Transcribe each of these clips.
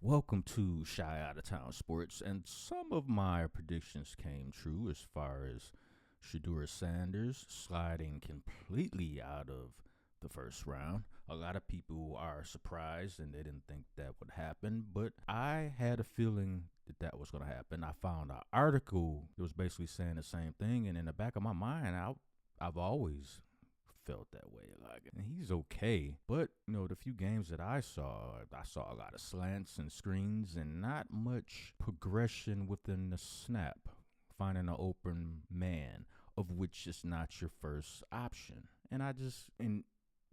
Welcome to Shy Out of Town Sports, and some of my predictions came true as far as Shedeur Sanders sliding completely out of the first round. A lot of people are surprised and they didn't think that would happen, but I had a feeling that was going to happen. I found an article that was basically saying the same thing, and in the back of my mind, I've always felt that way. Like, and he's okay, but the few games that I saw a lot of slants and screens and not much progression within the snap, finding an open man, of which is not your first option. And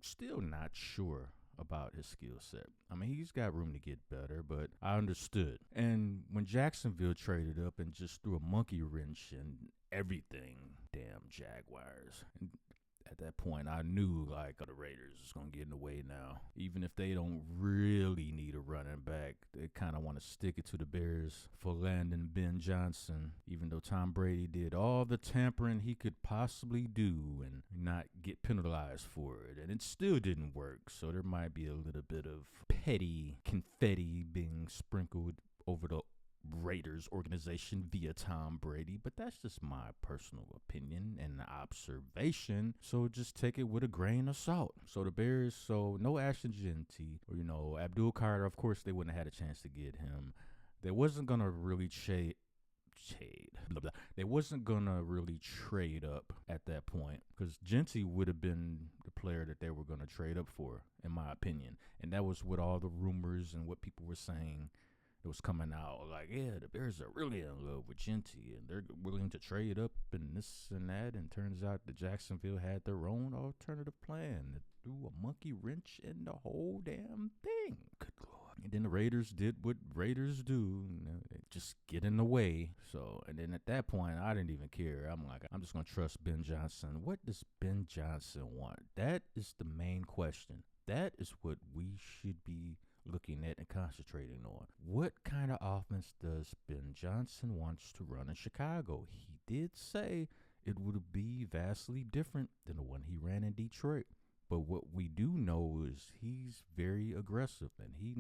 still not sure about his skill set. I mean, he's got room to get better, but I understood. And when Jacksonville traded up and just threw a monkey wrench in everything, damn Jaguars. And at that point, I knew like the Raiders is going to get in the way now. Even if they don't really need a running back, they kind of want to stick it to the Bears for landing Ben Johnson, even though Tom Brady did all the tampering he could possibly do and not get penalized for it. And it still didn't work. So there might be a little bit of petty confetti being sprinkled over the Raiders organization via Tom Brady, but that's just my personal opinion and observation. So just take it with a grain of salt. So the Bears, no Ashton Genty or Abdul Carter. Of course, they wouldn't have had a chance to get him. They wasn't gonna really They wasn't gonna really trade up at that point because Genty would have been the player that they were gonna trade up for, in my opinion. And that was what all the rumors and what people were saying. It was coming out like, yeah, the Bears are really in love with Genty and they're willing to trade up and this and that. And turns out that Jacksonville had their own alternative plan that threw a monkey wrench in the whole damn thing. Good Lord. And then the Raiders did what Raiders do. They just get in the way. And then at that point, I didn't even care. I'm like, I'm just going to trust Ben Johnson. What does Ben Johnson want? That is the main question. That is what we should be looking at and concentrating on. What kind of offense does Ben Johnson wants to run in Chicago? He did say it would be vastly different than the one he ran in Detroit. But what we do know is he's very aggressive and he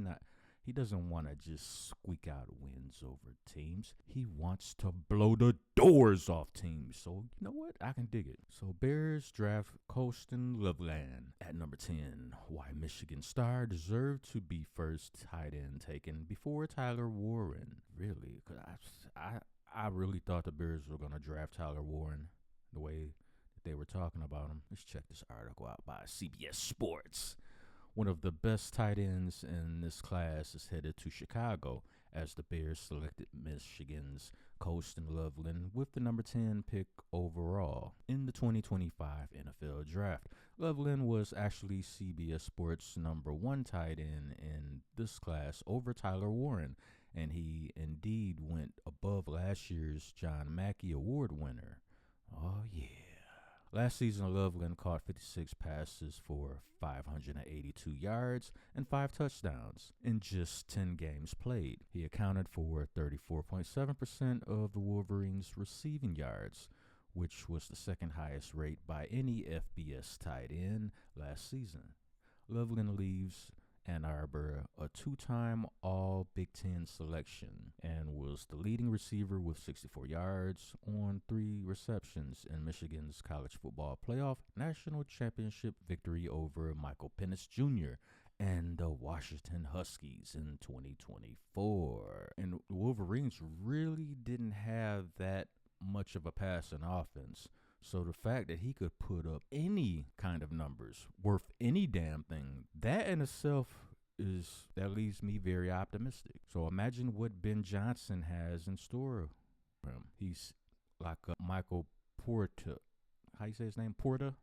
doesn't want to just squeak out wins over teams. He wants to blow the doors off teams. So, you know what? I can dig it. So, Bears draft Colston Loveland at number 10. Why Michigan star deserved to be first tight end taken before Tyler Warren. Really? Because I really thought the Bears were going to draft Tyler Warren the way that they were talking about him. Let's check this article out by CBS Sports. One of the best tight ends in this class is headed to Chicago as the Bears selected Michigan's Colston Loveland with the number 10 pick overall in the 2025 NFL Draft. Loveland was actually CBS Sports' number 1 tight end in this class over Tyler Warren, and he indeed went above last year's John Mackey Award winner. Oh, yeah. Last season, Loveland caught 56 passes for 582 yards and 5 touchdowns in just 10 games played. He accounted for 34.7% of the Wolverines' receiving yards, which was the second highest rate by any FBS tight end last season. Loveland leaves Ann Arbor a 2-time All-Big Ten selection and was the leading receiver with 64 yards on 3 receptions in Michigan's college football playoff national championship victory over Michael Penix Jr. and the Washington Huskies in 2024. And the Wolverines really didn't have that much of a passing offense. So the fact that he could put up any kind of numbers worth any damn thing, that in itself that leaves me very optimistic. So imagine what Ben Johnson has in store for him. He's like a Michael Porter. How you say his name? Portier?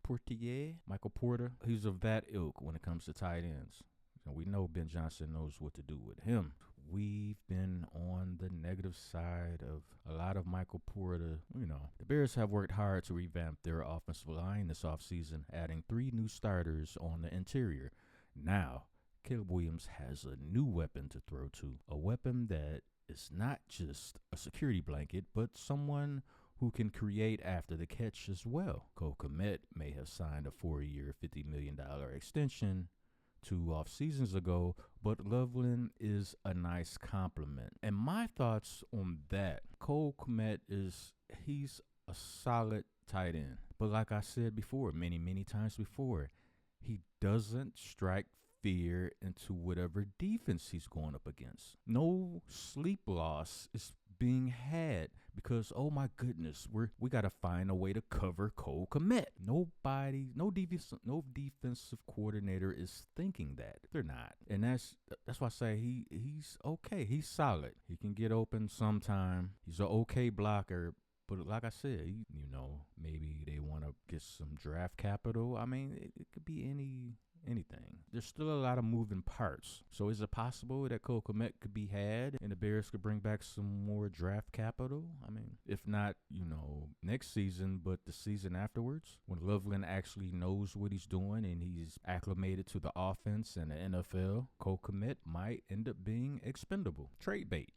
Michael Porter. He's of that ilk when it comes to tight ends. And we know Ben Johnson knows what to do with him. We've been on the negative side of a lot of Michael Porter. The Bears have worked hard to revamp their offensive line this offseason, adding 3 new starters on the interior. Now, Caleb Williams has a new weapon to throw to, a weapon that is not just a security blanket, but someone who can create after the catch as well. Cole Kmet may have signed a 4-year, $50 million extension 2 off seasons ago, but Loveland is a nice compliment. And my thoughts on that, Cole Kmet he's a solid tight end. But like I said before, many times before, he doesn't strike fear into whatever defense he's going up against. No sleep loss is being had because, oh my goodness, we got to find a way to cover Cole Kmet. No defensive coordinator is thinking that. They're not. And that's why I say he's okay. He's solid. He can get open sometime. He's an okay blocker. But like I said, maybe they want to get some draft capital. I mean, it could be anything. There's still a lot of moving parts. So is it possible that Cole Kmet could be had and the Bears could bring back some more draft capital? I mean, if not, next season, but the season afterwards, when Loveland actually knows what he's doing and he's acclimated to the offense and the NFL, Cole Kmet might end up being expendable. Trade bait,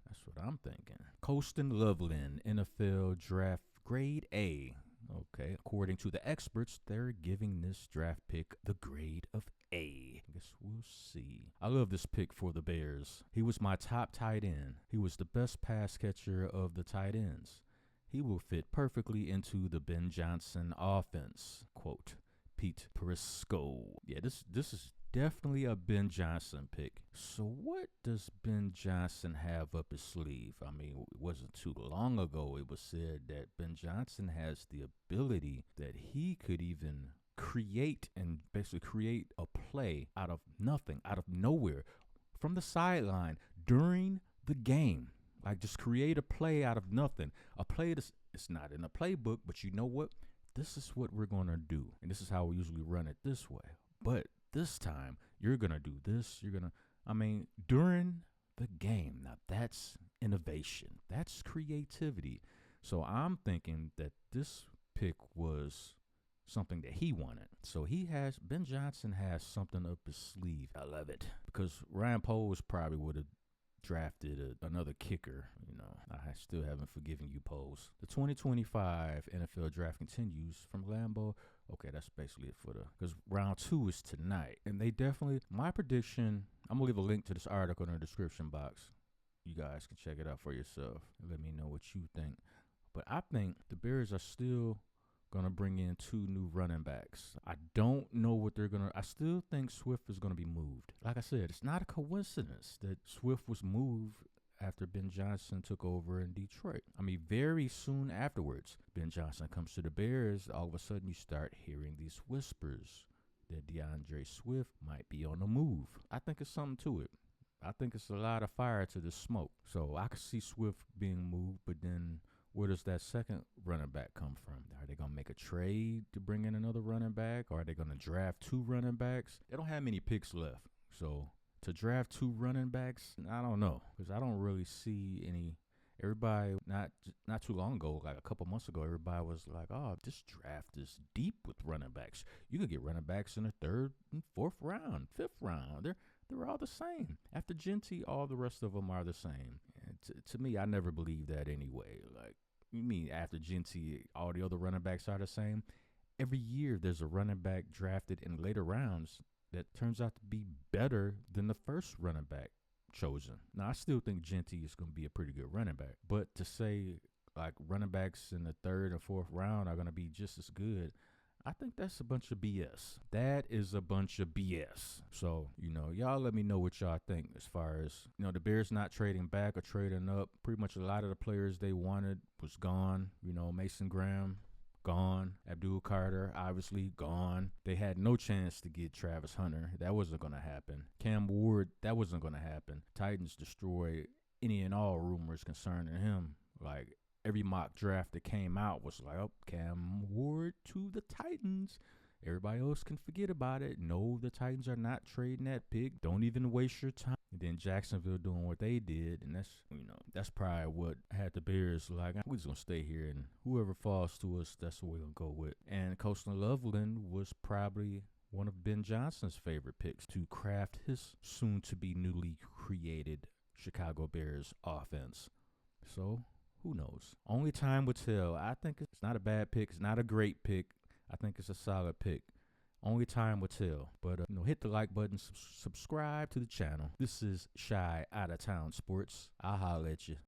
That's what I'm thinking. Colston Loveland, NFL draft grade A. Okay, according to the experts, they're giving this draft pick the grade of A. I guess we'll see. I love this pick for the Bears. He was my top tight end. He was the best pass catcher of the tight ends. He will fit perfectly into the Ben Johnson offense. Quote, Pete Prisco. Yeah, this is definitely a Ben Johnson pick. So what does Ben Johnson have up his sleeve? I mean, it wasn't too long ago it was said that Ben Johnson has the ability that he could even create a play out of nothing, out of nowhere, from the sideline during the game. Like, just create a play out of nothing. A play that's it's not in a playbook, but you know what? This is what we're going to do. And this is how we usually run it this way. But this time, you're going to do this. During the game. Now, that's innovation. That's creativity. So I'm thinking that this pick was something that he wanted. So Ben Johnson has something up his sleeve. I love it. Because Ryan Poles probably would have drafted another kicker. I still haven't forgiven you, Poles. The 2025 NFL draft continues from Lambeau. Okay, that's basically it because round 2 is tonight. And they definitely, my prediction, I'm going to leave a link to this article in the description box. You guys can check it out for yourself and let me know what you think. But I think the Bears are still going to bring in 2 new running backs. I don't know what they're going to, I still think Swift is going to be moved. Like I said, it's not a coincidence that Swift was moved after Ben Johnson took over in Detroit. Very soon afterwards, Ben Johnson comes to the Bears. All of a sudden, you start hearing these whispers that DeAndre Swift might be on the move. I think it's something to it. I think it's a lot of fire to the smoke. So I could see Swift being moved, but then where does that second running back come from? Are they going to make a trade to bring in another running back? Or are they going to draft 2 running backs? They don't have many picks left. So to draft 2 running backs, I don't know. Because I don't really see any. Everybody, not too long ago, like a couple months ago, everybody was like, oh, this draft is deep with running backs. You could get running backs in the 3rd and 4th round, 5th round. They're all the same. After Genty, all the rest of them are the same. And to me, I never believed that anyway. Like, you mean after Genty, all the other running backs are the same? Every year there's a running back drafted in later rounds that turns out to be better than the first running back chosen. Now, I still think Genty is going to be a pretty good running back. But to say, like, running backs in the 3rd or 4th round are going to be just as good, I think that's a bunch of BS. That is a bunch of BS. So, y'all let me know what y'all think as far as, the Bears not trading back or trading up. Pretty much a lot of the players they wanted was gone. Mason Graham, gone. Abdul Carter, obviously gone. They had no chance to get Travis Hunter. That wasn't going to happen. Cam Ward, that wasn't going to happen. Titans destroyed any and all rumors concerning him. Like, every mock draft that came out was like, oh, Cam Ward to the Titans. Everybody else can forget about it. No, the Titans are not trading that pick. Don't even waste your time. And then Jacksonville doing what they did. And that's probably what had the Bears like, we're just going to stay here. And whoever falls to us, that's what we're going to go with. And Colston Loveland was probably one of Ben Johnson's favorite picks to craft his soon-to-be newly created Chicago Bears offense. So, who knows? Only time will tell. I think it's not a bad pick. It's not a great pick. I think it's a solid pick. Only time will tell. But, hit the like button, subscribe to the channel. This is Shy Out of Town Sports. I'll holler at you.